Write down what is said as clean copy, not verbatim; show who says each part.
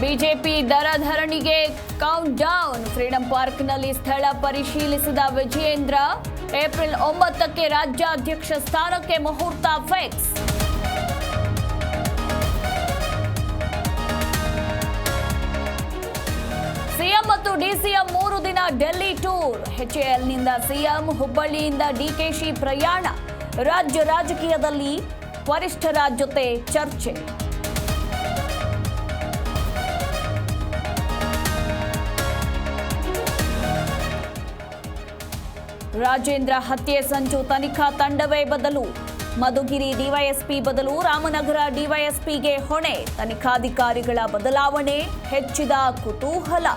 Speaker 1: BJP ದರ ಧರಣಿಗೆ count down. Freedom ಪಾರ್ಕ್ನಲ್ಲಿ ಸ್ಥಳ ಪರಿಶೀಲಿಸಿದ ವಿಜಯೇಂದ್ರ. ಏಪ್ರಿಲ್ 9ಕ್ಕೆ ರಾಜ್ಯಾಧ್ಯಕ್ಷ ಸ್ಥಾನಕ್ಕೆ ಮುಹೂರ್ತ ಫಿಕ್ಸ್. ಸಿಎಂ ಮತ್ತು ಡಿಸಿಎಂ 3 ದಿನ ಡೆಲ್ಲಿ ಟೂರ್. ಎಚ್ಎಎಲ್ನಿಂದ ಸಿಎಂ, ಹುಬ್ಬಳ್ಳಿಯಿಂದ ಡಿಕೆಶಿ ಪ್ರಯಾಣ. ರಾಜ್ಯ ರಾಜಕೀಯದಲ್ಲಿ ವರಿಷ್ಠರ ಜೊತೆ ಚರ್ಚೆ. ರಾಜೇಂದ್ರ ಹತ್ಯೆ ಸಂಚು ತನಿಖಾ ತಂಡವೇ ಬದಲು. ಮಧುಗಿರಿ ಡಿವೈಎಸ್ಪಿ ಬದಲು ರಾಮನಗರ ಡಿವೈಎಸ್ಪಿಗೆ ಹೊಣೆ. ತನಿಖಾಧಿಕಾರಿಗಳ ಬದಲಾವಣೆ ಹೆಚ್ಚಿದ ಕುತೂಹಲ.